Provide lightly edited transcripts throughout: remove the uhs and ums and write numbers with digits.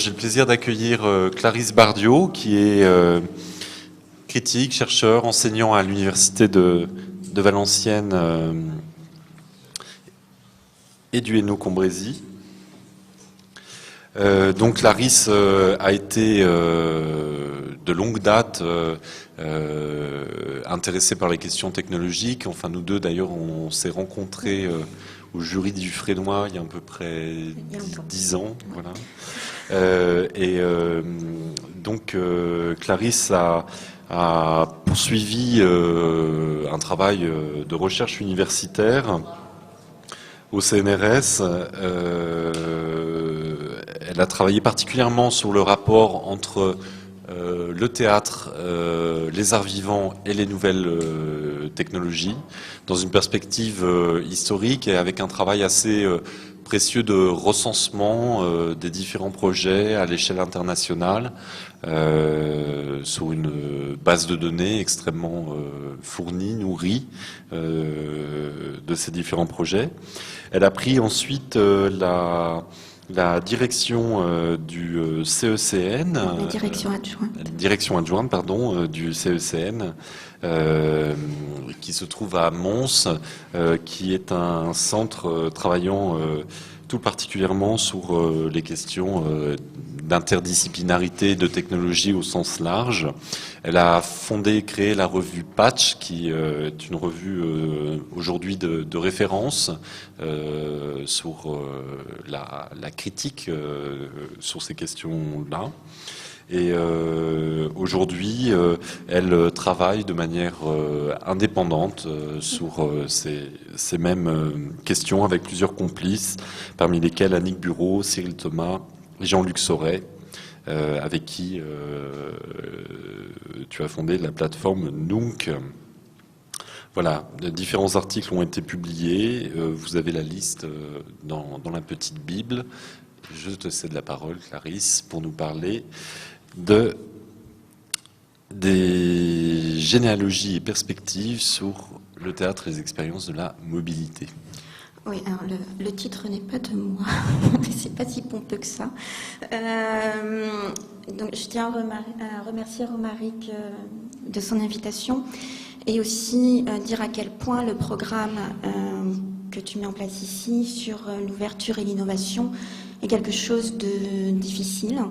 j'ai le plaisir d'accueillir Clarisse Bardiot, qui est critique, chercheur, enseignant à l'université de Valenciennes et du Hainaut-Combrésis. Donc Clarisse a été de longue date intéressée par les questions technologiques. Enfin, nous deux d'ailleurs, on s'est rencontrés au jury du Frénois il y a à peu près 10 ans. Voilà. Donc Clarisse a poursuivi un travail de recherche universitaire au CNRS. Elle a travaillé particulièrement sur le rapport entre le théâtre, les arts vivants et les nouvelles technologies, dans une perspective historique et avec un travail assez précieux de recensement des différents projets à l'échelle internationale, sur une base de données extrêmement fournie, nourrie de ces différents projets. Elle a pris ensuite la direction du CECN, la direction adjointe pardon, du CECN, qui se trouve à Mons, qui est un centre travaillant tout particulièrement sur les questions d'interdisciplinarité de technologie au sens large. Elle a fondé et créé la revue Patch, qui est une revue aujourd'hui de référence sur la critique sur ces questions-là. Et aujourd'hui, elle travaille de manière indépendante sur ces mêmes questions avec plusieurs complices, parmi lesquels Annick Bureau, Cyril Thomas et Jean-Luc Sauret, avec qui tu as fondé la plateforme Nunc. Voilà, différents articles ont été publiés. Vous avez la liste dans la petite Bible. Je te cède la parole, Clarisse, pour nous parler des généalogies et perspectives sur le théâtre et les expériences de la mobilité. Oui, alors le titre n'est pas de moi, c'est pas si pompeux que ça. Donc je tiens à remercier Romaric de son invitation et aussi dire à quel point le programme que tu mets en place ici sur l'ouverture et l'innovation est quelque chose de difficile,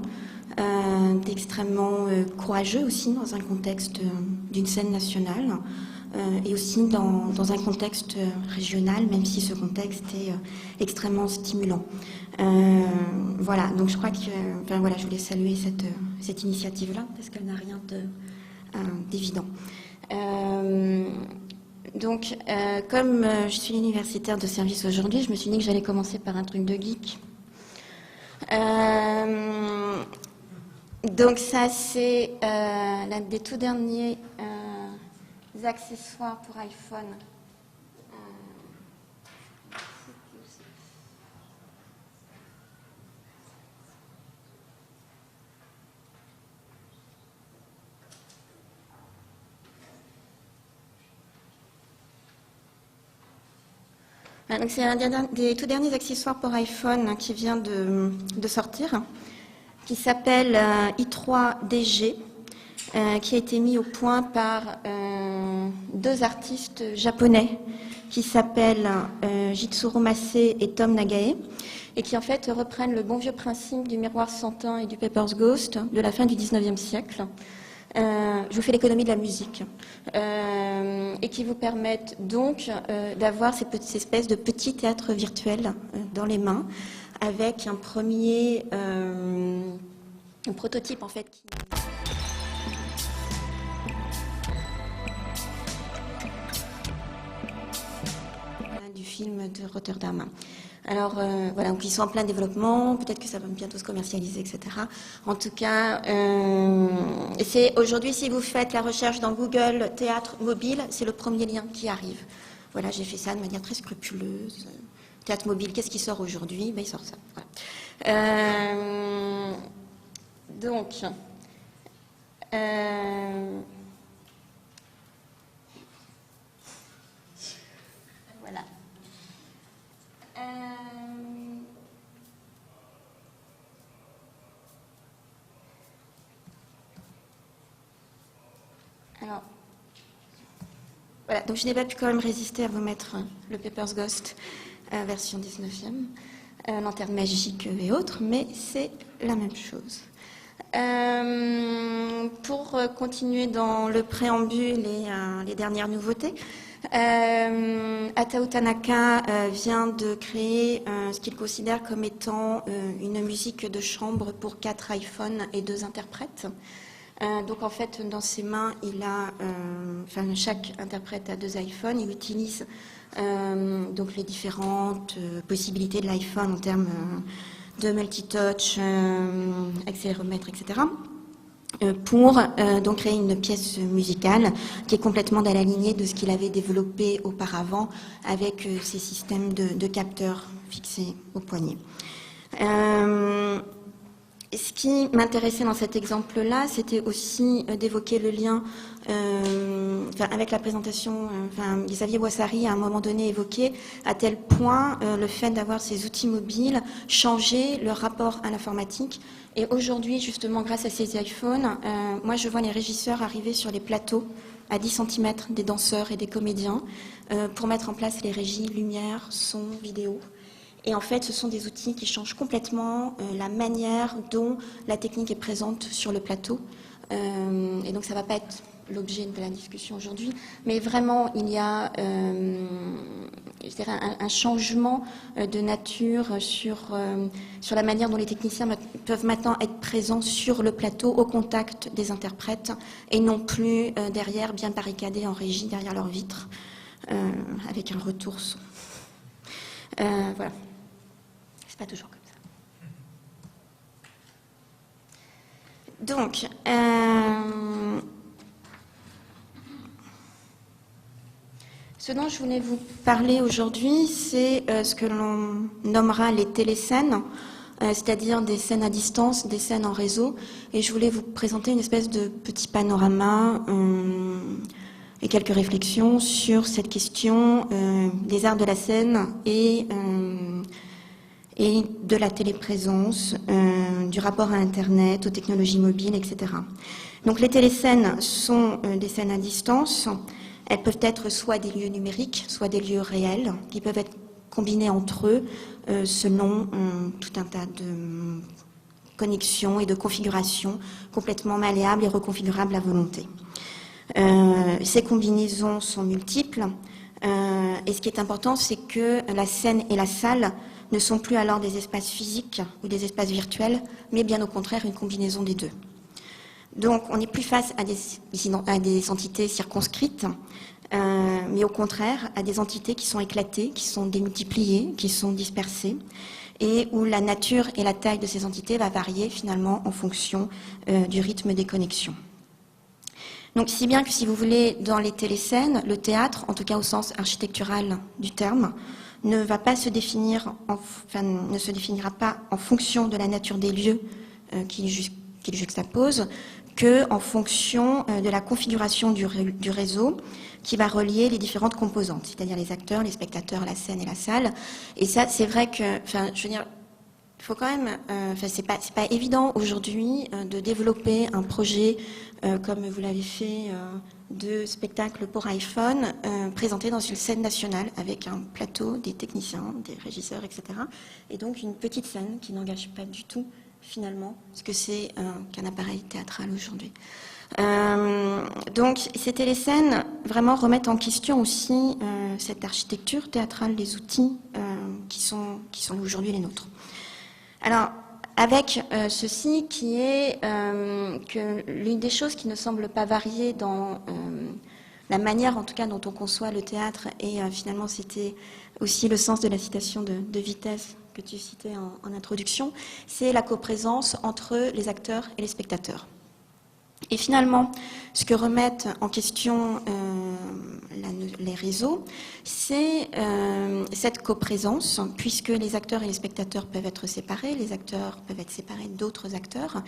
d'extrêmement courageux aussi dans un contexte d'une scène nationale. Et aussi dans un contexte régional, même si ce contexte est extrêmement stimulant. Voilà, donc je crois que je voulais saluer cette initiative-là, parce qu'elle n'a rien d'évident. Donc, comme je suis universitaire de service aujourd'hui, je me suis dit que j'allais commencer par un truc de geek. Donc ça, c'est l'un des tout derniers accessoires pour iPhone. Donc c'est un des tout derniers accessoires pour iPhone qui vient de sortir, qui s'appelle i3DG. Qui a été mis au point par deux artistes japonais qui s'appellent Jitsuro Mase et Tom Nagae, et qui en fait reprennent le bon vieux principe du miroir sans teint et du Paper's Ghost de la fin du 19e siècle. Je vous fais l'économie de la musique, et qui vous permettent donc d'avoir ces espèces de petits théâtres virtuels dans les mains, avec un premier un prototype en fait qui... du film de Rotterdam. Alors voilà, donc ils sont en plein développement, peut-être que ça va bientôt se commercialiser, etc. En tout cas, c'est aujourd'hui, si vous faites la recherche dans Google théâtre mobile, c'est le premier lien qui arrive. Voilà, j'ai fait ça de manière très scrupuleuse. Théâtre mobile, qu'est-ce qui sort aujourd'hui? Ben, il sort ça. Voilà. Donc, voilà. Alors, voilà, donc je n'ai pas pu quand même résister à vous mettre le Papers, Ghost, version 19e, lanterne magique et autres, mais c'est la même chose. Pour continuer dans le préambule et les dernières nouveautés, Hatao Tanaka vient de créer ce qu'il considère comme étant une musique de chambre pour 4 iPhones et 2 interprètes. Donc en fait, dans ses mains, il a, chaque interprète a 2 iPhones. Il utilise donc les différentes possibilités de l'iPhone en termes de multitouch, accéléromètre, etc. Pour donc créer une pièce musicale qui est complètement dans la lignée de ce qu'il avait développé auparavant avec ses systèmes de capteurs fixés au poignet. Ce qui m'intéressait dans cet exemple-là, c'était aussi d'évoquer le lien avec la présentation. Xavier Boissary, à un moment donné, évoqué à tel point le fait d'avoir ces outils mobiles changer le rapport à l'informatique. Et aujourd'hui, justement, grâce à ces iPhones, moi, je vois les régisseurs arriver sur les plateaux à 10 cm des danseurs et des comédiens pour mettre en place les régies lumière, son, vidéo. Et en fait, ce sont des outils qui changent complètement la manière dont la technique est présente sur le plateau. Et donc, ça ne va pas être l'objet de la discussion aujourd'hui, mais vraiment, il y a un changement de nature sur la manière dont les techniciens peuvent maintenant être présents sur le plateau, au contact des interprètes, et non plus derrière, bien barricadés en régie, derrière leur vitre, avec un retour son. Voilà. C'est pas toujours comme ça. Donc, ce dont je voulais vous parler aujourd'hui, c'est ce que l'on nommera les téléscènes, c'est-à-dire des scènes à distance, des scènes en réseau. Et je voulais vous présenter une espèce de petit panorama et quelques réflexions sur cette question des arts de la scène et de la téléprésence, du rapport à Internet, aux technologies mobiles, etc. Donc les téléscènes sont des scènes à distance. Elles peuvent être soit des lieux numériques, soit des lieux réels, qui peuvent être combinés entre eux selon tout un tas de connexions et de configurations complètement malléables et reconfigurables à volonté. Ces combinaisons sont multiples et ce qui est important, c'est que la scène et la salle ne sont plus alors des espaces physiques ou des espaces virtuels, mais bien au contraire une combinaison des deux. Donc on n'est plus face à des entités circonscrites, mais au contraire à des entités qui sont éclatées, qui sont démultipliées, qui sont dispersées, et où la nature et la taille de ces entités va varier finalement en fonction du rythme des connexions. Donc si bien que, si vous voulez, dans les téléscènes, le théâtre, en tout cas au sens architectural du terme, ne va pas se définir, ne se définira pas en fonction de la nature des lieux qu'il juxtapose, que en fonction de la configuration du réseau qui va relier les différentes composantes, c'est-à-dire les acteurs, les spectateurs, la scène et la salle. Et ça, c'est vrai que, je veux dire, il faut quand même, c'est pas évident aujourd'hui de développer un projet comme vous l'avez fait de spectacle pour iPhone, présenté dans une scène nationale avec un plateau, des techniciens, des régisseurs, etc. Et donc une petite scène qui n'engage pas du tout finalement ce que c'est qu'un appareil théâtral aujourd'hui. Donc ces téléscènes vraiment remettent en question aussi cette architecture théâtrale, les outils qui sont aujourd'hui les nôtres. Alors, avec ceci qui est que l'une des choses qui ne semble pas varier dans la manière, en tout cas, dont on conçoit le théâtre, et finalement c'était aussi le sens de la citation de Vitesse que tu citais en introduction, c'est la coprésence entre les acteurs et les spectateurs. Et finalement, ce que remettent en question les réseaux, c'est cette coprésence, puisque les acteurs et les spectateurs peuvent être séparés, les acteurs peuvent être séparés d'autres acteurs,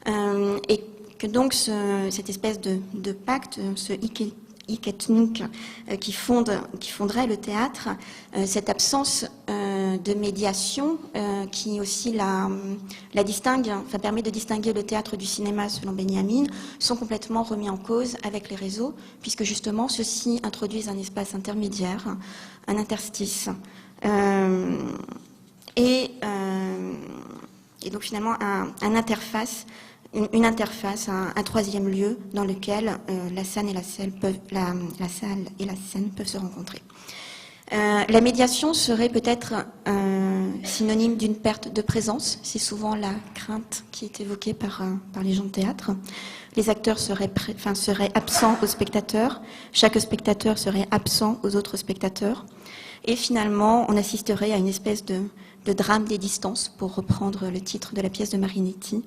et que donc cette espèce de pacte, ce Iketnuk qui fonderait le théâtre, cette absence de médiation qui aussi la distingue, enfin, permet de distinguer le théâtre du cinéma selon Benjamin, sont complètement remis en cause avec les réseaux, puisque justement ceux-ci introduisent un espace intermédiaire, un interstice, et donc finalement une interface, un troisième lieu dans lequel la salle et la scène peuvent se rencontrer. La médiation serait peut-être synonyme d'une perte de présence. C'est souvent la crainte qui est évoquée par les gens de théâtre. Les acteurs seraient absents aux spectateurs. Chaque spectateur serait absent aux autres spectateurs. Et finalement, on assisterait à une espèce de drame des distances, pour reprendre le titre de la pièce de Marinetti,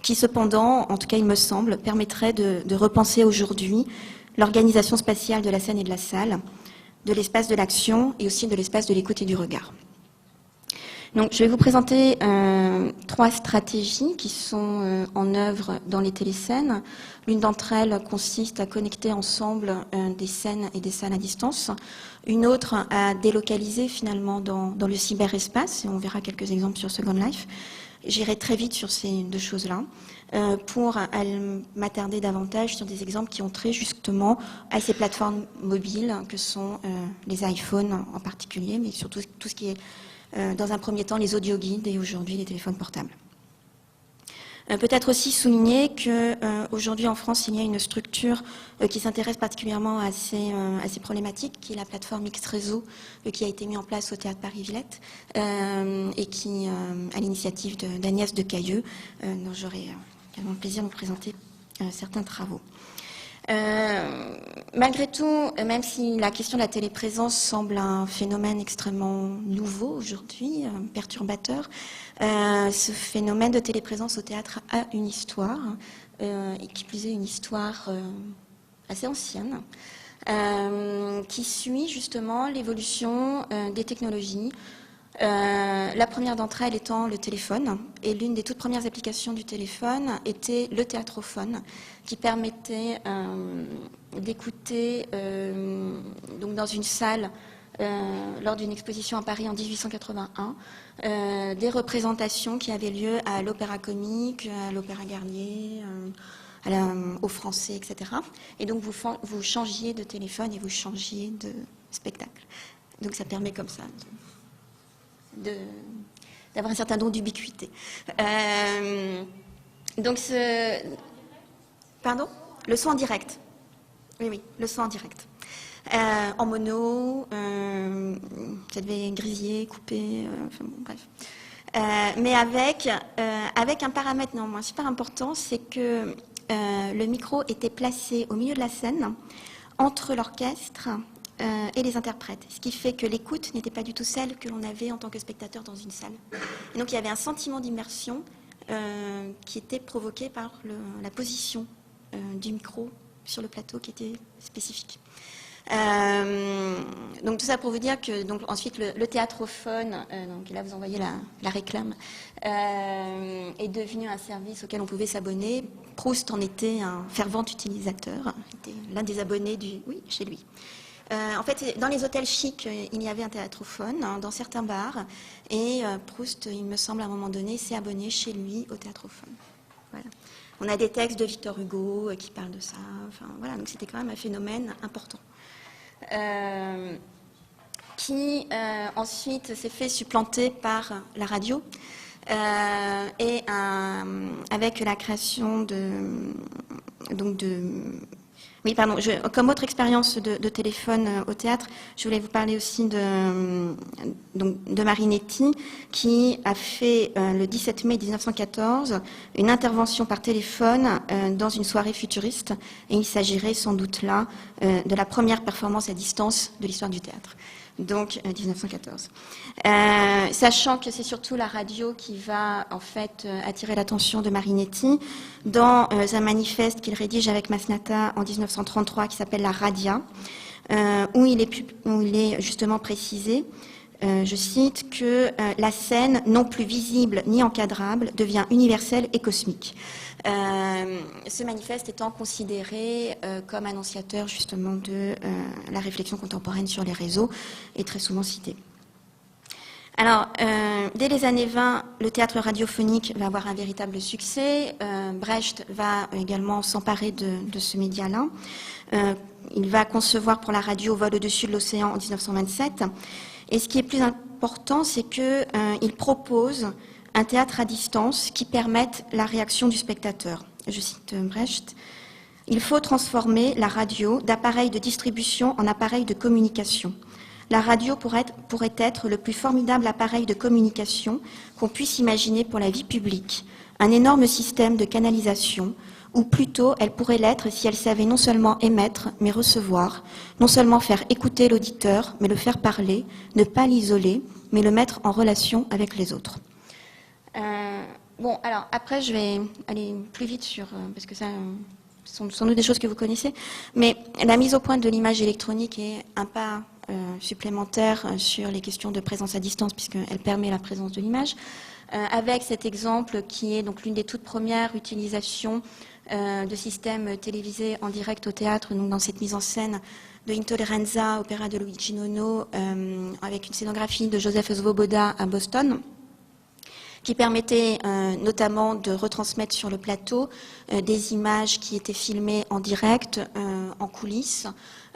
qui cependant, en tout cas il me semble, permettrait de repenser aujourd'hui l'organisation spatiale de la scène et de la salle, de l'espace de l'action et aussi de l'espace de l'écoute et du regard. Donc, je vais vous présenter 3 stratégies qui sont en œuvre dans les téléscènes. L'une d'entre elles consiste à connecter ensemble des scènes et des salles à distance. Une autre à délocaliser finalement dans le cyberespace, et on verra quelques exemples sur Second Life. J'irai très vite sur ces 2 choses-là pour m'attarder davantage sur des exemples qui ont trait justement à ces plateformes mobiles que sont les iPhones en particulier, mais surtout tout ce qui est dans un premier temps les audioguides et aujourd'hui les téléphones portables. Peut-être aussi souligner qu'aujourd'hui en France, il y a une structure qui s'intéresse particulièrement à ces problématiques, qui est la plateforme X-Réseau, qui a été mise en place au Théâtre Paris-Villette et qui, à l'initiative d'Agnès Decailleux, dont j'aurai également le plaisir de vous présenter certains travaux. Malgré tout, même si la question de la téléprésence semble un phénomène extrêmement nouveau aujourd'hui, perturbateur, ce phénomène de téléprésence au théâtre a une histoire, et qui plus est une histoire assez ancienne, qui suit justement l'évolution des technologies. La première d'entre elles étant le téléphone, et l'une des toutes premières applications du téléphone était le théâtrophone, qui permettait d'écouter donc dans une salle lors d'une exposition à Paris en 1881 des représentations qui avaient lieu à l'Opéra Comique, à l'Opéra Garnier, au Français, etc. Et donc vous changiez de téléphone et vous changiez de spectacle. Donc ça permet comme ça d'avoir un certain don d'ubiquité. Donc Pardon ? Le son en direct. Oui, le son en direct. En mono, ça devait grésiller, couper, enfin bon, bref. Mais avec un paramètre néanmoins super important, c'est que le micro était placé au milieu de la scène, entre l'orchestre et les interprètes. Ce qui fait que l'écoute n'était pas du tout celle que l'on avait en tant que spectateur dans une salle. Et donc il y avait un sentiment d'immersion qui était provoqué par la position du micro sur le plateau qui était spécifique. Donc tout ça pour vous dire que donc ensuite le théâtrophone, donc là vous en voyez la réclame, est devenu un service auquel on pouvait s'abonner. Proust en était un fervent utilisateur, était l'un des abonnés chez lui. En fait, dans les hôtels chics, il y avait un théâtrophone, dans certains bars, et Proust, il me semble, à un moment donné, s'est abonné chez lui au théâtrophone. Voilà. On a des textes de Victor Hugo qui parlent de ça. Enfin, voilà, donc c'était quand même un phénomène important. Qui ensuite s'est fait supplanter par la radio et avec la création comme autre expérience de téléphone au théâtre, je voulais vous parler aussi de Marinetti, qui a fait le 17 mai 1914 une intervention par téléphone dans une soirée futuriste, et il s'agirait sans doute là de la première performance à distance de l'histoire du théâtre. Donc 1914. Sachant que c'est surtout la radio qui va en fait attirer l'attention de Marinetti dans un manifeste qu'il rédige avec Masnata en 1933 qui s'appelle La Radia, où il est justement précisé, je cite, que la scène, non plus visible ni encadrable, devient universelle et cosmique. Ce manifeste étant considéré comme annonciateur justement de la réflexion contemporaine sur les réseaux et très souvent cité. Alors, dès les années 20, le théâtre radiophonique va avoir un véritable succès. Brecht va également s'emparer de ce média-là. Il va concevoir pour la radio Vol au-dessus de l'océan en 1927. Et ce qui est plus important, c'est qu'il propose un théâtre à distance qui permette la réaction du spectateur. Je cite Brecht. « Il faut transformer la radio d'appareil de distribution en appareil de communication. La radio pourrait être le plus formidable appareil de communication qu'on puisse imaginer pour la vie publique, un énorme système de canalisation, ou plutôt elle pourrait l'être si elle savait non seulement émettre, mais recevoir, non seulement faire écouter l'auditeur, mais le faire parler, ne pas l'isoler, mais le mettre en relation avec les autres. » Bon, alors après, je vais aller plus vite parce que ça sont sans doute des choses que vous connaissez, mais la mise au point de l'image électronique est un pas supplémentaire sur les questions de présence à distance, puisqu'elle permet la présence de l'image, avec cet exemple qui est donc l'une des toutes premières utilisations de systèmes télévisés en direct au théâtre, donc dans cette mise en scène de Intolleranza, opéra de Luigi Nono, avec une scénographie de Joseph Svoboda à Boston, qui permettait notamment de retransmettre sur le plateau des images qui étaient filmées en direct, en coulisses,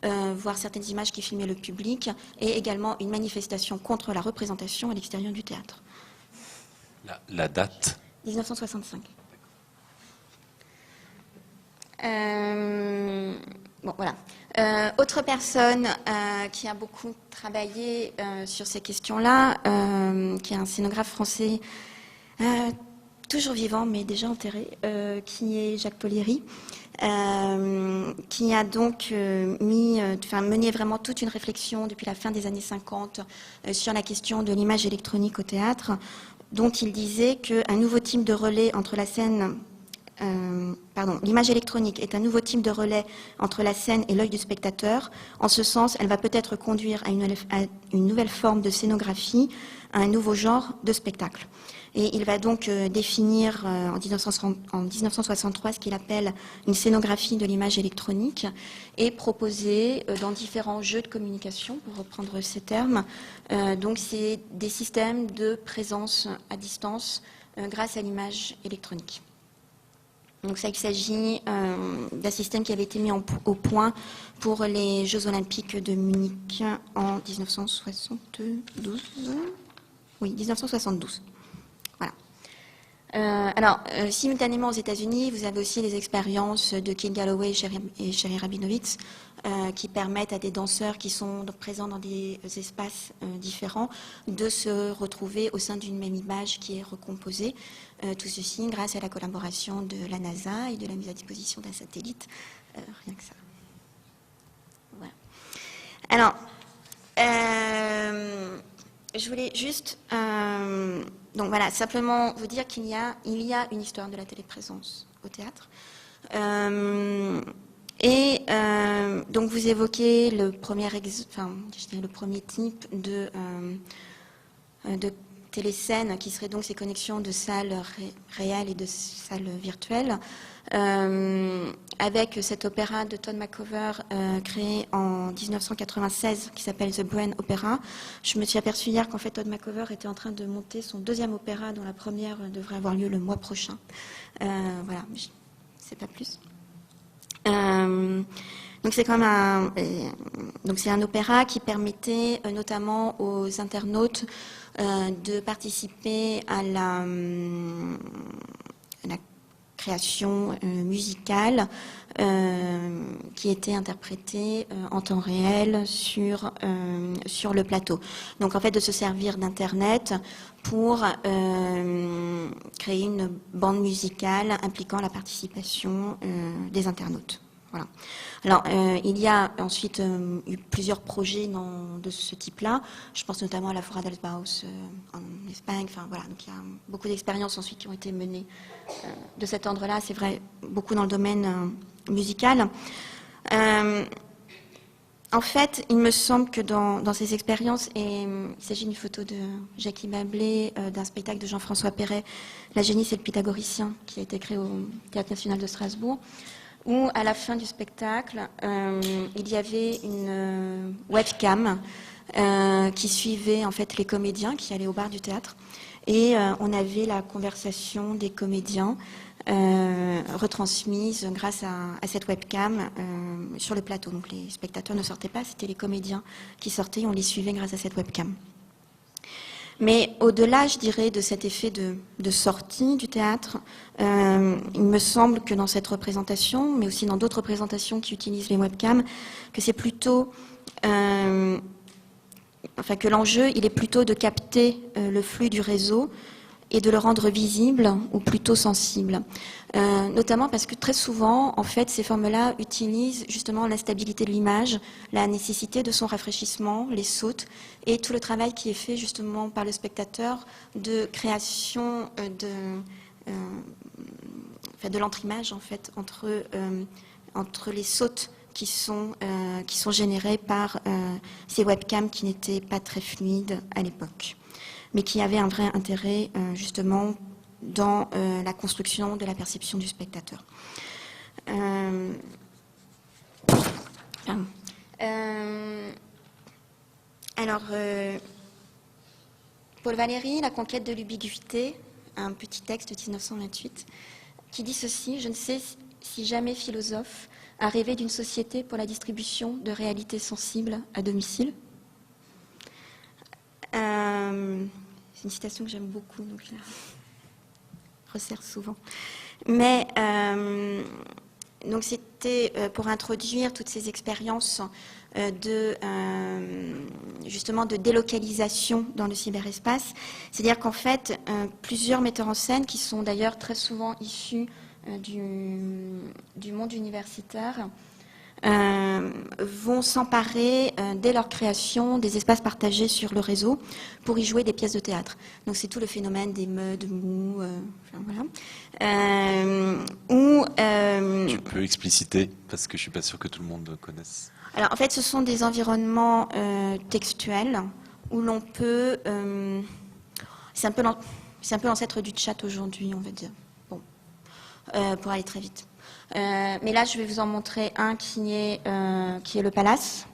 voire certaines images qui filmaient le public, et également une manifestation contre la représentation à l'extérieur du théâtre. La date 1965. Bon, voilà. Autre personne qui a beaucoup travaillé sur ces questions-là, qui est un scénographe français toujours vivant, mais déjà enterré, qui est Jacques Polieri, qui a donc mené vraiment toute une réflexion depuis la fin des années 50 sur la question de l'image électronique au théâtre, dont il disait qu'un nouveau type de relais entre la scène l'image électronique est un nouveau type de relais entre la scène et l'œil du spectateur. En ce sens, elle va peut-être conduire à une nouvelle forme de scénographie, à un nouveau genre de spectacle. Et il va donc définir en 1963 ce qu'il appelle une scénographie de l'image électronique et proposer dans différents jeux de communication, pour reprendre ces termes, donc c'est des systèmes de présence à distance grâce à l'image électronique. Donc ça, il s'agit d'un système qui avait été mis au point pour les Jeux Olympiques de Munich en 1972. Oui, 1972. Voilà. Simultanément aux États-Unis, vous avez aussi les expériences de Kid Galloway et Sherry Rabinowitz qui permettent à des danseurs qui sont donc présents dans des espaces différents de se retrouver au sein d'une même image qui est recomposée. Tout ceci grâce à la collaboration de la NASA et de la mise à disposition d'un satellite. Rien que ça. Voilà. Alors, je voulais juste donc voilà, simplement vous dire qu'il y a une histoire de la téléprésence au théâtre. Donc vous évoquez le premier type de téléscène qui serait donc ces connexions de salles réelles et de salles virtuelles, avec cet opéra de Todd McCover créé en 1996 qui s'appelle The Brain Opera. Je me suis aperçue hier qu'en fait Todd McCover était en train de monter son deuxième opéra dont la première devrait avoir lieu le mois prochain. Voilà, je ne sais pas plus. Donc c'est comme c'est un opéra qui permettait notamment aux internautes de participer à la création musicale qui était interprétée en temps réel sur le plateau. Donc en fait de se servir d'Internet pour créer une bande musicale impliquant la participation des internautes. Voilà. Alors, il y a ensuite eu plusieurs projets de ce type-là. Je pense notamment à la Fora del Baus en Espagne. Enfin, voilà. Donc, il y a beaucoup d'expériences ensuite qui ont été menées de cet ordre-là. C'est vrai, beaucoup dans le domaine musical. En fait, il me semble que dans ces expériences, et il s'agit d'une photo de Jackie Bablé, d'un spectacle de Jean-François Perret, La Génisse et le Pythagoricien, qui a été créé au Théâtre National de Strasbourg, où à la fin du spectacle, il y avait une webcam qui suivaient en fait les comédiens qui allaient au bar du théâtre. Et on avait la conversation des comédiens retransmise grâce à cette webcam sur le plateau. Donc les spectateurs ne sortaient pas, c'était les comédiens qui sortaient, on les suivait grâce à cette webcam. Mais au-delà, je dirais, de cet effet de sortie du théâtre, il me semble que dans cette représentation, mais aussi dans d'autres représentations qui utilisent les webcams, que c'est plutôt... que l'enjeu, il est plutôt de capter le flux du réseau et de le rendre visible ou plutôt sensible. Notamment parce que très souvent, en fait, ces formes-là utilisent justement l'instabilité de l'image, la nécessité de son rafraîchissement, les sautes, et tout le travail qui est fait justement par le spectateur de création de l'entre-image, en fait, entre les sautes qui sont générées par ces webcams qui n'étaient pas très fluides à l'époque, mais qui avaient un vrai intérêt justement dans la construction de la perception du spectateur. Paul Valéry, La conquête de l'ubiquité, un petit texte de 1928, qui dit ceci: « Je ne sais si jamais philosophe a rêvé d'une société pour la distribution de réalités sensibles à domicile. » C'est une citation que j'aime beaucoup, donc je la resserre souvent. Mais donc c'était pour introduire toutes ces expériences justement de délocalisation dans le cyberespace. C'est-à-dire qu'en fait, plusieurs metteurs en scène, qui sont d'ailleurs très souvent issus du monde universitaire, vont s'emparer dès leur création des espaces partagés sur le réseau pour y jouer des pièces de théâtre. Donc c'est tout le phénomène des meuds, mous, voilà. Tu peux expliciter, parce que je suis pas sûr que tout le monde connaisse. Alors en fait, ce sont des environnements textuels où l'on peut... c'est un peu l'ancêtre du chat aujourd'hui, on va dire. Bon, pour aller très vite. Mais là, je vais vous en montrer un qui est le Palace,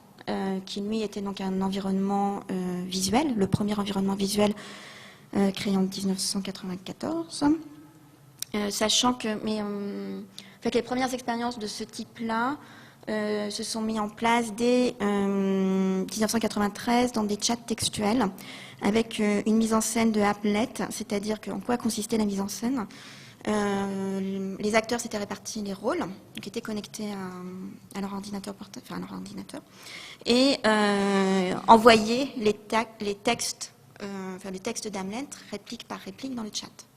qui lui était donc un environnement visuel, le premier environnement visuel créé en 1994. Sachant que en fait, les premières expériences de ce type-là se sont mises en place dès 1993 dans des chats textuels avec une mise en scène de applet, c'est-à-dire en quoi consistait la mise en scène. Les acteurs s'étaient répartis les rôles, qui étaient connectés à leur ordinateur portable, enfin à leur ordinateur, et envoyaient les textes d'Hamlet, réplique par réplique, dans le chat.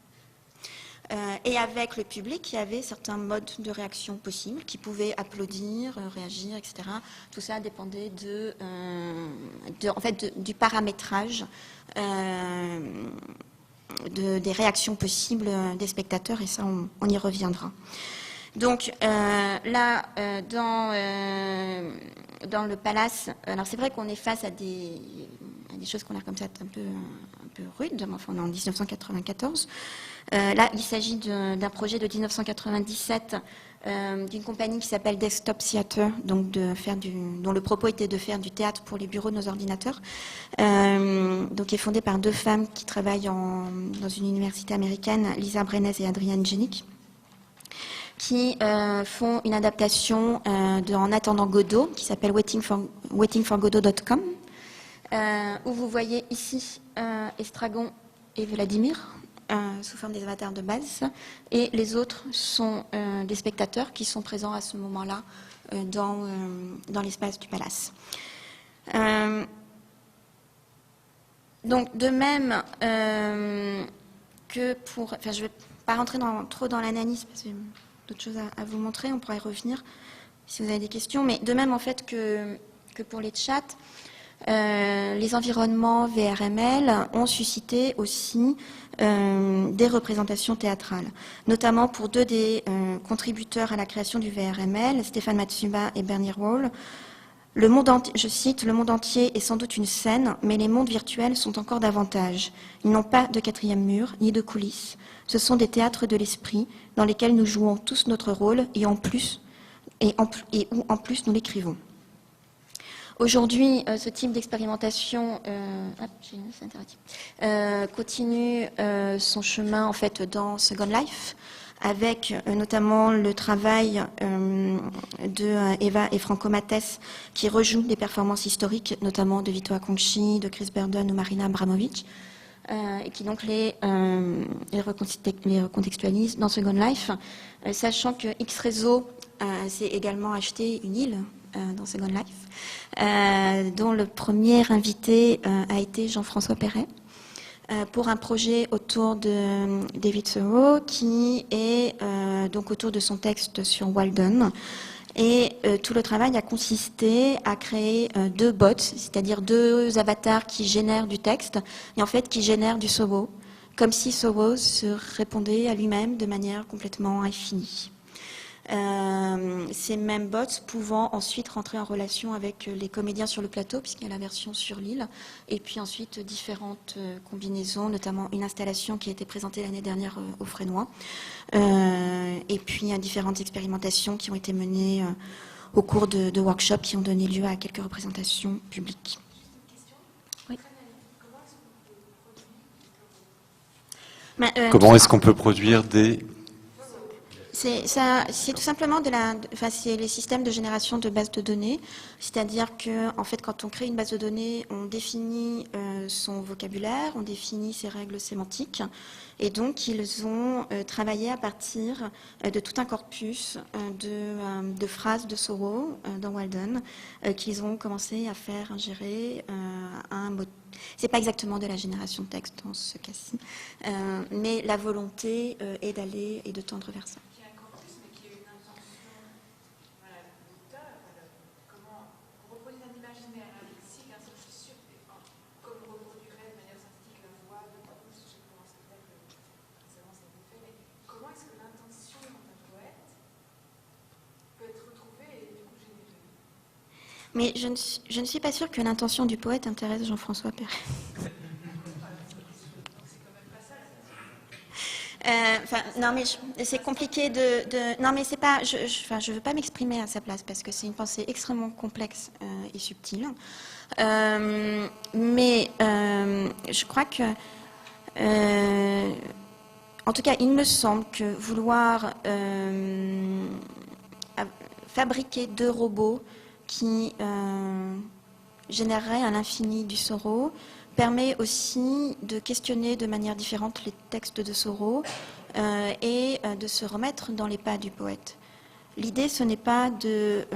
Et avec le public, il y avait certains modes de réaction possibles qui pouvaient applaudir, réagir, etc. Tout ça dépendait du paramétrage des réactions possibles des spectateurs, et ça, on y reviendra. Donc là, dans le Palace, alors c'est vrai qu'on est face à des choses qui ont l'air comme ça un peu rudes, enfin, on est en 1994. Là, il s'agit d'un projet de 1997 d'une compagnie qui s'appelle Desktop Theater, donc dont le propos était de faire du théâtre pour les bureaux de nos ordinateurs, donc qui est fondée par deux femmes qui travaillent dans une université américaine, Lisa Brenes et Adrienne Jenick, qui font une adaptation En attendant Godot, qui s'appelle waitingforgodot.com, où vous voyez ici Estragon et Vladimir, sous forme des avatars de base, et les autres sont des spectateurs qui sont présents à ce moment-là dans l'espace du Palace. Donc de même que pour... Enfin, je ne vais pas rentrer trop dans l'analyse, parce que j'ai d'autres choses à vous montrer, on pourra y revenir si vous avez des questions, mais de même en fait que pour les chats, les environnements VRML ont suscité aussi des représentations théâtrales, notamment pour deux des contributeurs à la création du VRML, Stéphane Matsuba et Bernie Roll. Je cite, « Le monde entier est sans doute une scène, mais les mondes virtuels sont encore davantage. Ils n'ont pas de quatrième mur, ni de coulisses. Ce sont des théâtres de l'esprit dans lesquels nous jouons tous notre rôle et où en plus nous l'écrivons. » Aujourd'hui, ce type d'expérimentation continue son chemin en fait dans Second Life, avec notamment le travail de Eva et Franco Mattès, qui rejoue des performances historiques, notamment de Vito Acconci, de Chris Burden ou Marina Abramovic, et qui donc les recontextualise dans Second Life, sachant que X-Réseau s'est également acheté une île dans Second Life, dont le premier invité a été Jean-François Perret, pour un projet autour de David Thoreau, qui est donc autour de son texte sur Walden. Et tout le travail a consisté à créer deux bots, c'est-à-dire deux avatars qui génèrent du texte et en fait qui génèrent du Thoreau, comme si Thoreau se répondait à lui-même de manière complètement infinie. Ces mêmes bots pouvant ensuite rentrer en relation avec les comédiens sur le plateau, puisqu'il y a la version sur l'île, et puis ensuite différentes combinaisons, notamment une installation qui a été présentée l'année dernière au Frénois, et puis différentes expérimentations qui ont été menées au cours de workshops qui ont donné lieu à quelques représentations publiques. Oui. Comment est-ce qu'on peut produire des... C'est tout simplement c'est les systèmes de génération de bases de données, c'est-à-dire que en fait, quand on crée une base de données, on définit son vocabulaire, on définit ses règles sémantiques, et donc ils ont travaillé à partir de tout un corpus de phrases de Thoreau dans Walden qu'ils ont commencé à faire ingérer un mot. C'est pas exactement de la génération de texte dans ce cas-ci, mais la volonté est d'aller et de tendre vers ça. Mais je ne suis pas sûre que l'intention du poète intéresse Jean-François Perret. Non, mais c'est compliqué non, mais c'est pas. Je veux pas m'exprimer à sa place parce que c'est une pensée extrêmement complexe et subtile. Mais je crois que, en tout cas, il me semble que vouloir fabriquer deux robots qui générerait à l'infini du Thoreau, permet aussi de questionner de manière différente les textes de Thoreau et de se remettre dans les pas du poète. L'idée, ce n'est pas de...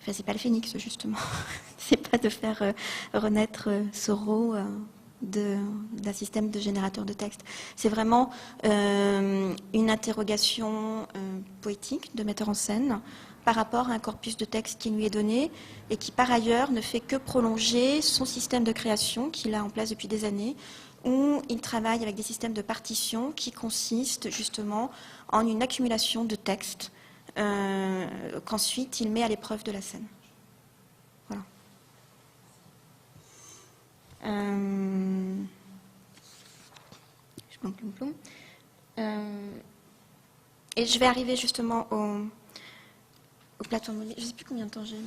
Enfin, c'est pas le phénix, justement. C'est pas de faire renaître Thoreau d'un système de générateur de texte. C'est vraiment une interrogation poétique de metteur en scène par rapport à un corpus de texte qui lui est donné et qui, par ailleurs, ne fait que prolonger son système de création qu'il a en place depuis des années, où il travaille avec des systèmes de partition qui consistent justement en une accumulation de textes qu'ensuite il met à l'épreuve de la scène. Voilà. Et je vais arriver justement au plateau mobile. Je ne sais plus combien de temps j'ai.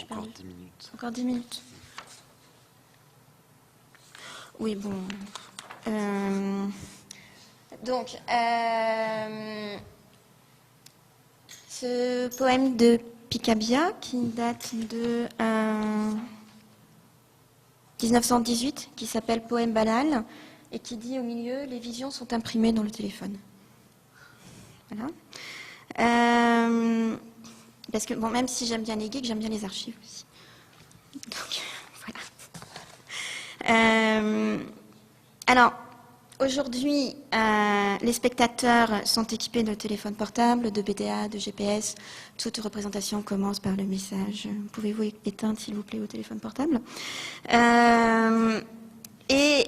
Encore 10 minutes. Encore 10 minutes. Oui, bon. Donc, ce poème de Picabia, qui date de 1918, qui s'appelle Poème banal, et qui dit au milieu, les visions sont imprimées dans le téléphone. Voilà. Parce que, bon, même si j'aime bien les geeks, j'aime bien les archives aussi. Donc, voilà. Alors, aujourd'hui, les spectateurs sont équipés de téléphones portables, de BDA, de GPS. Toute représentation commence par le message « Pouvez-vous éteindre, s'il vous plaît, vos téléphones portables ?» Et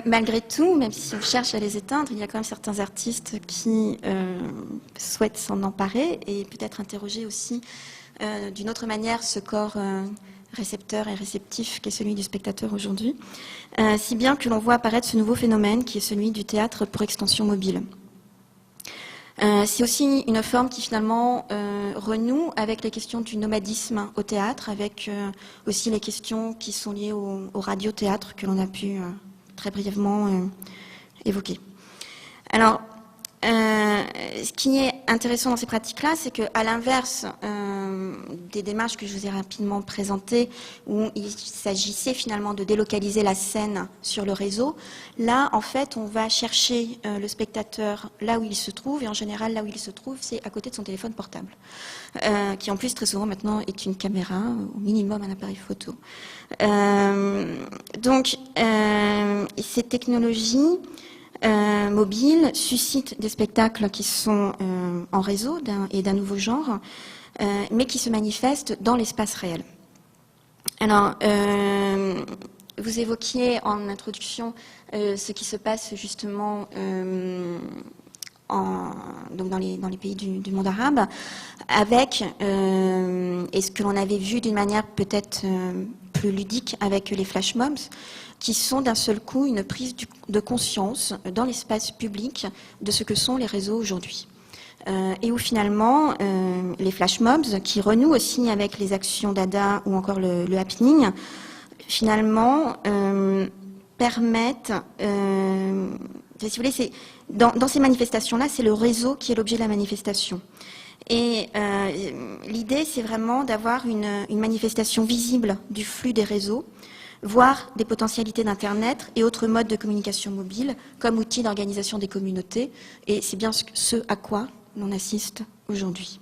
malgré tout, même si on cherche à les éteindre, il y a quand même certains artistes qui souhaitent s'en emparer et peut-être interroger aussi d'une autre manière ce corps récepteur et réceptif qu'est celui du spectateur aujourd'hui, si bien que l'on voit apparaître ce nouveau phénomène qui est celui du théâtre pour extension mobile. C'est aussi une forme qui finalement renoue avec les questions du nomadisme au théâtre, avec aussi les questions qui sont liées au radiothéâtre que l'on a pu très brièvement évoquer. Alors, ce qui est intéressant dans ces pratiques-là, c'est qu'à l'inverse des démarches que je vous ai rapidement présentées, où il s'agissait finalement de délocaliser la scène sur le réseau, là, en fait, on va chercher le spectateur là où il se trouve, et en général, là où il se trouve, c'est à côté de son téléphone portable, qui en plus, très souvent, maintenant, est une caméra, au minimum un appareil photo. Donc, ces technologies mobiles suscitent des spectacles qui sont en réseau et d'un nouveau genre, mais qui se manifestent dans l'espace réel. Alors, vous évoquiez en introduction ce qui se passe justement donc dans les pays du monde arabe, avec, et ce que l'on avait vu d'une manière peut-être plus ludique avec les flash mobs, qui sont d'un seul coup une prise de conscience dans l'espace public de ce que sont les réseaux aujourd'hui. Et où finalement, les flash mobs, qui renouent aussi avec les actions Dada ou encore le happening, finalement permettent, si vous voulez, dans ces manifestations-là, c'est le réseau qui est l'objet de la manifestation. Et l'idée, c'est vraiment d'avoir une manifestation visible du flux des réseaux, voire des potentialités d'Internet et autres modes de communication mobile comme outil d'organisation des communautés. Et c'est bien ce à quoi l'on assiste aujourd'hui.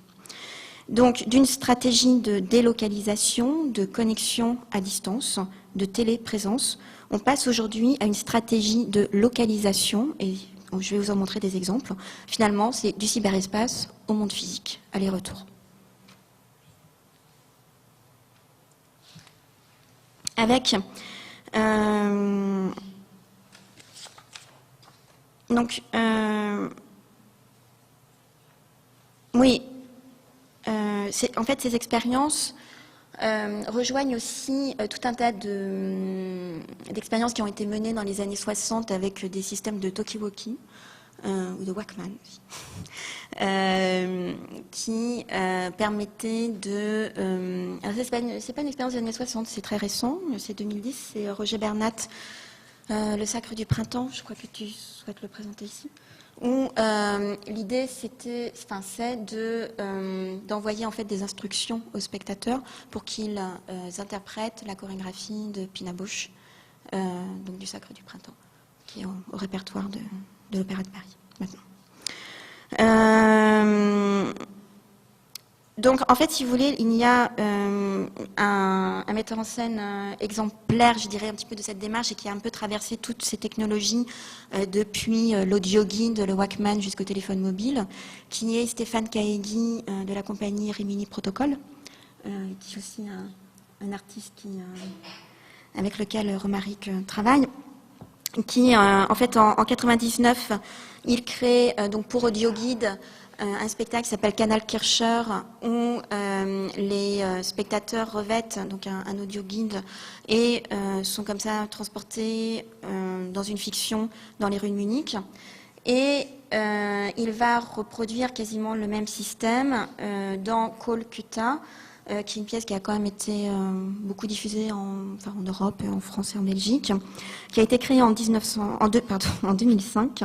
Donc, d'une stratégie de délocalisation, de connexion à distance, de téléprésence, on passe aujourd'hui à une stratégie de localisation, et je vais vous en montrer des exemples. Finalement, c'est du cyberespace au monde physique, aller-retour. Avec donc oui, en fait ces expériences rejoignent aussi tout un tas d'expériences qui ont été menées dans les années 60 avec des systèmes de talkie-walkie ou de Walkman aussi, qui permettaient de... alors c'est pas une expérience des années 60, c'est très récent, c'est 2010, c'est Roger Bernat, Le Sacre du Printemps, je crois que tu souhaites le présenter ici, où l'idée c'est d'envoyer en fait des instructions aux spectateurs pour qu'ils interprètent la chorégraphie de Pina Bausch, donc du Sacre du Printemps, qui est au répertoire de l'Opéra de Paris maintenant. Donc, en fait, si vous voulez, il y a un metteur en scène exemplaire, je dirais, un petit peu de cette démarche et qui a un peu traversé toutes ces technologies depuis l'audio guide, le Walkman jusqu'au téléphone mobile, qui est Stéphane Kahegi de la compagnie Rimini Protocol, qui est aussi un artiste avec lequel Romaric travaille, qui, en fait, en 99, il crée donc pour audio guide un spectacle qui s'appelle Canal Kircher, où les spectateurs revêtent donc un audio guide et sont comme ça transportés dans une fiction dans les rues de Munich. Et il va reproduire quasiment le même système dans Kolkata, qui est une pièce qui a quand même été beaucoup diffusée en Europe, en France et en Belgique, qui a été créée en 2005,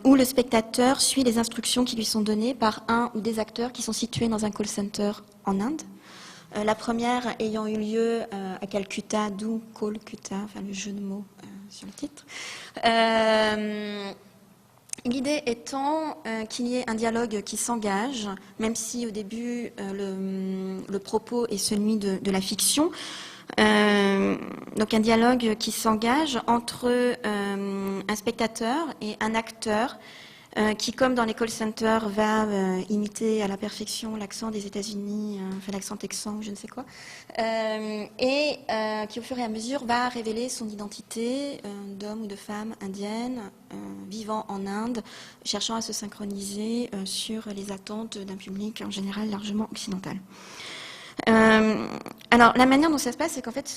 où le spectateur suit les instructions qui lui sont données par un ou des acteurs qui sont situés dans un call center en Inde. La première ayant eu lieu à Calcutta, d'où Kolkata, enfin le jeu de mots sur le titre. L'idée étant qu'il y ait un dialogue qui s'engage, même si au début le propos est celui de la fiction. Donc un dialogue qui s'engage entre un spectateur et un acteur qui, comme dans les call centers, va imiter à la perfection l'accent des États-Unis, enfin l'accent texan ou je ne sais quoi, et qui, au fur et à mesure, va révéler son identité d'homme ou de femme indienne, vivant en Inde, cherchant à se synchroniser sur les attentes d'un public en général largement occidental. Alors, la manière dont ça se passe, c'est qu'en fait,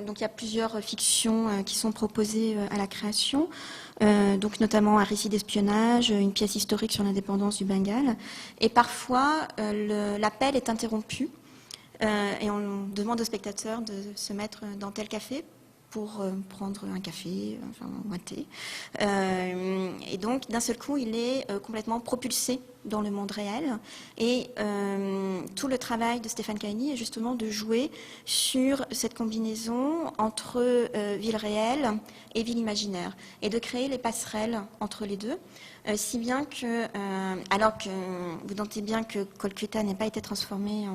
donc il y a plusieurs fictions qui sont proposées à la création, donc notamment un récit d'espionnage, une pièce historique sur l'indépendance du Bengale, et parfois l'appel est interrompu et on demande aux spectateurs de se mettre dans tel café pour prendre un café, ou un thé. Et donc, d'un seul coup, il est complètement propulsé dans le monde réel. Et tout le travail de Stéphane Kahini est justement de jouer sur cette combinaison entre ville réelle et ville imaginaire, et de créer les passerelles entre les deux. Si bien que, alors que vous notez bien que Kolkata n'a pas été transformé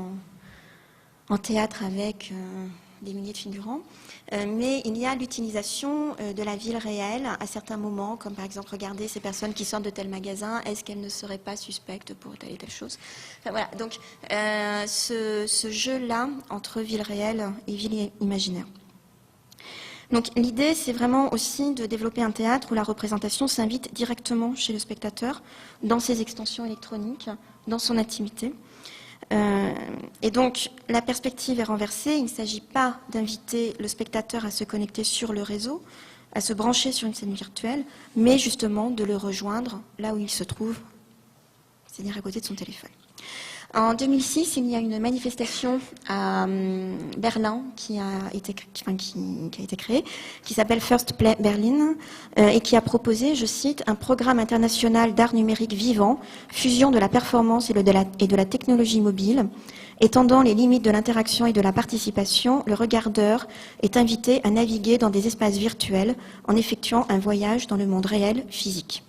en théâtre avec des milliers de figurants, mais il y a l'utilisation de la ville réelle à certains moments, comme par exemple, regardez ces personnes qui sortent de tel magasin, est-ce qu'elles ne seraient pas suspectes pour telle et telle chose? Enfin, voilà, donc ce jeu-là entre ville réelle et ville imaginaire. Donc l'idée, c'est vraiment aussi de développer un théâtre où la représentation s'invite directement chez le spectateur, dans ses extensions électroniques, dans son intimité. Et donc, la perspective est renversée. Il ne s'agit pas d'inviter le spectateur à se connecter sur le réseau, à se brancher sur une scène virtuelle, mais justement de le rejoindre là où il se trouve, c'est-à-dire à côté de son téléphone. En 2006, il y a une manifestation à Berlin qui a été créée, qui s'appelle First Play Berlin, et qui a proposé, je cite, un programme international d'art numérique vivant, fusion de la performance et de la technologie mobile. Étendant les limites de l'interaction et de la participation, le regardeur est invité à naviguer dans des espaces virtuels en effectuant un voyage dans le monde réel physique.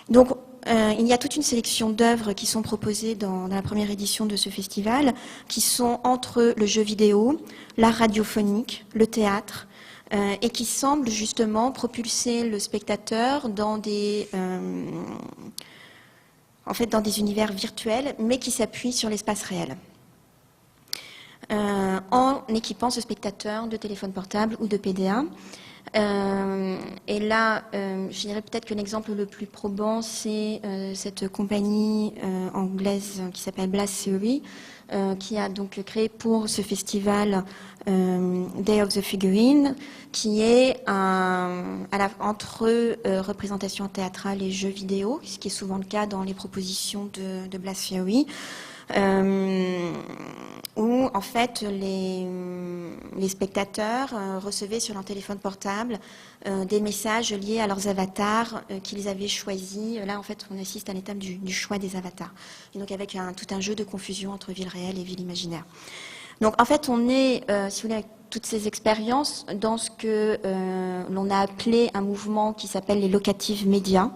Donc, il y a toute une sélection d'œuvres qui sont proposées dans la première édition de ce festival, qui sont entre le jeu vidéo, l'art radiophonique, le théâtre, et qui semblent justement propulser le spectateur dans des univers virtuels, mais qui s'appuient sur l'espace réel, en équipant ce spectateur de téléphone portable ou de PDA. Et là, je dirais peut-être que l'exemple le plus probant, c'est cette compagnie anglaise qui s'appelle Blast Theory, qui a donc créé pour ce festival Day of the Figurine, qui est entre représentation théâtrale et jeux vidéo, ce qui est souvent le cas dans les propositions de Blast Theory. Où en fait les spectateurs recevaient sur leur téléphone portable des messages liés à leurs avatars qu'ils avaient choisis. Là, en fait, on assiste à l'étape du choix des avatars. Et donc avec tout un jeu de confusion entre ville réelle et ville imaginaire. Donc en fait, on est, si vous voulez, avec toutes ces expériences dans ce que l'on a appelé un mouvement qui s'appelle les locative médias.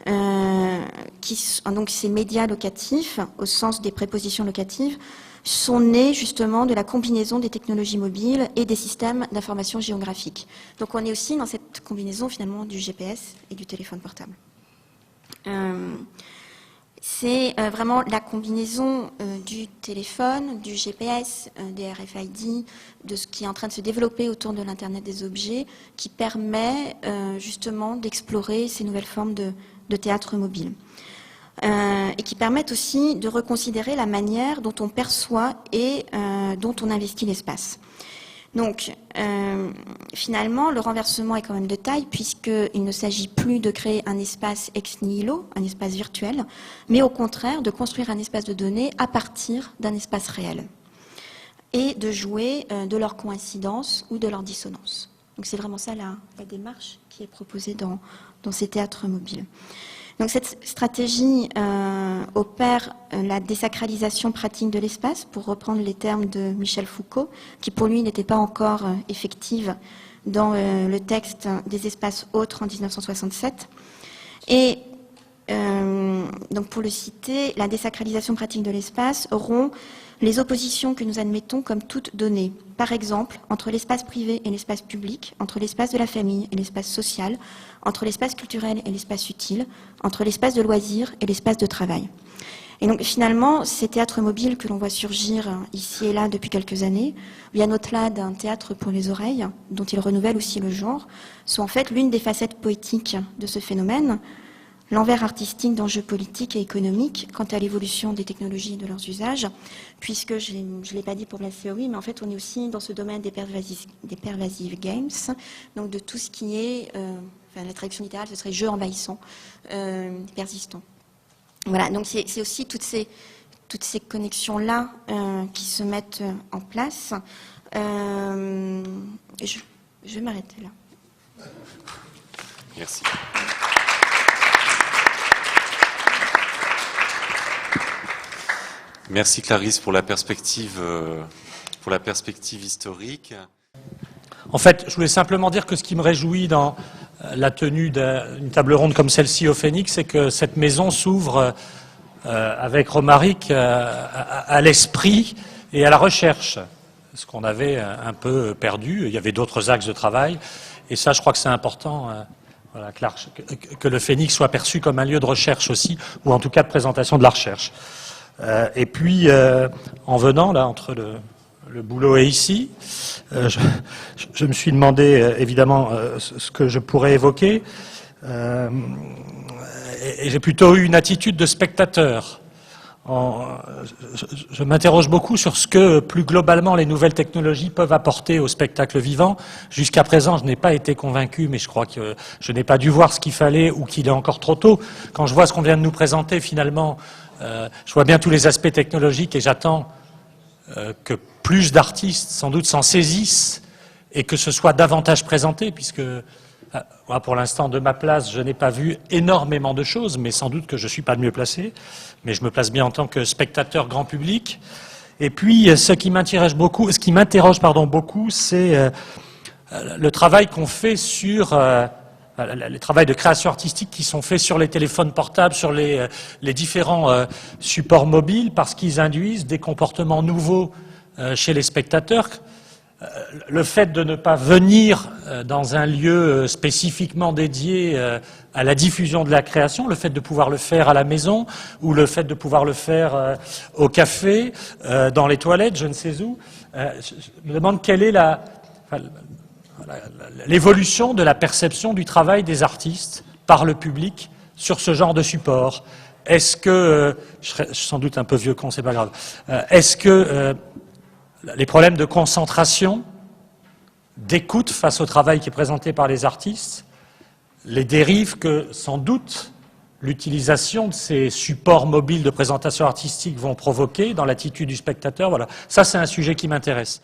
Donc ces médias locatifs, au sens des prépositions locatives, sont nés justement de la combinaison des technologies mobiles et des systèmes d'information géographique. Donc on est aussi dans cette combinaison finalement du GPS et du téléphone portable. C'est vraiment la combinaison du téléphone, du GPS, des RFID, de ce qui est en train de se développer autour de l'Internet des objets, qui permet justement d'explorer ces nouvelles formes de théâtre mobile. Et qui permettent aussi de reconsidérer la manière dont on perçoit et dont on investit l'espace. Donc, finalement, le renversement est quand même de taille, puisqu'il ne s'agit plus de créer un espace ex nihilo, un espace virtuel, mais au contraire de construire un espace de données à partir d'un espace réel, et de jouer de leur coïncidence ou de leur dissonance. Donc c'est vraiment ça la démarche qui est proposée dans ces théâtres mobiles. Donc cette stratégie opère la désacralisation pratique de l'espace, pour reprendre les termes de Michel Foucault, qui pour lui n'était pas encore effective dans le texte des espaces autres en 1967. Et donc pour le citer, la désacralisation pratique de l'espace rompt les oppositions que nous admettons comme toutes données. Par exemple, entre l'espace privé et l'espace public, entre l'espace de la famille et l'espace social, entre l'espace culturel et l'espace utile, entre l'espace de loisirs et l'espace de travail. Et donc finalement, ces théâtres mobiles que l'on voit surgir ici et là depuis quelques années, bien au-delà d'un théâtre pour les oreilles, dont ils renouvellent aussi le genre, sont en fait l'une des facettes poétiques de ce phénomène, l'envers artistique d'enjeux politiques et économiques quant à l'évolution des technologies et de leurs usages, puisque je ne l'ai pas dit pour la COI, mais en fait on est aussi dans ce domaine des pervasive games, donc de tout ce qui est, la traduction littérale ce serait jeux envahissants, persistants. Voilà, donc c'est aussi toutes ces connexions-là qui se mettent en place. Je vais m'arrêter là. Merci. Merci Clarisse pour la perspective historique. En fait, je voulais simplement dire que ce qui me réjouit dans la tenue d'une table ronde comme celle-ci au Phénix, c'est que cette maison s'ouvre avec Romaric à l'esprit et à la recherche, ce qu'on avait un peu perdu. Il y avait d'autres axes de travail, et ça, je crois que c'est important. Voilà, que le Phénix soit perçu comme un lieu de recherche aussi, ou en tout cas de présentation de la recherche. Et puis, en venant, là, entre le boulot et ici, je me suis demandé, évidemment, ce que je pourrais évoquer. Et j'ai plutôt eu une attitude de spectateur. Je m'interroge beaucoup sur ce que, plus globalement, les nouvelles technologies peuvent apporter au spectacle vivant. Jusqu'à présent, je n'ai pas été convaincu, mais je crois que je n'ai pas dû voir ce qu'il fallait ou qu'il est encore trop tôt. Quand je vois ce qu'on vient de nous présenter, finalement, je vois bien tous les aspects technologiques et j'attends que plus d'artistes, sans doute, s'en saisissent et que ce soit davantage présenté, puisque moi, pour l'instant, de ma place, je n'ai pas vu énormément de choses, mais sans doute que je ne suis pas le mieux placé. Mais je me place bien en tant que spectateur grand public. Et puis, ce qui m'interroge beaucoup, c'est le travail qu'on fait sur les travaux de création artistique qui sont faits sur les téléphones portables, sur les différents supports mobiles, parce qu'ils induisent des comportements nouveaux chez les spectateurs. Le fait de ne pas venir dans un lieu spécifiquement dédié à la diffusion de la création, le fait de pouvoir le faire à la maison, ou le fait de pouvoir le faire au café, dans les toilettes, je ne sais où, je me demande quelle est l'évolution de la perception du travail des artistes par le public sur ce genre de support. Est-ce que, je suis sans doute un peu vieux con, c'est pas grave, est-ce que les problèmes de concentration, d'écoute face au travail qui est présenté par les artistes, les dérives que, sans doute, l'utilisation de ces supports mobiles de présentation artistique vont provoquer dans l'attitude du spectateur, voilà. Ça, c'est un sujet qui m'intéresse.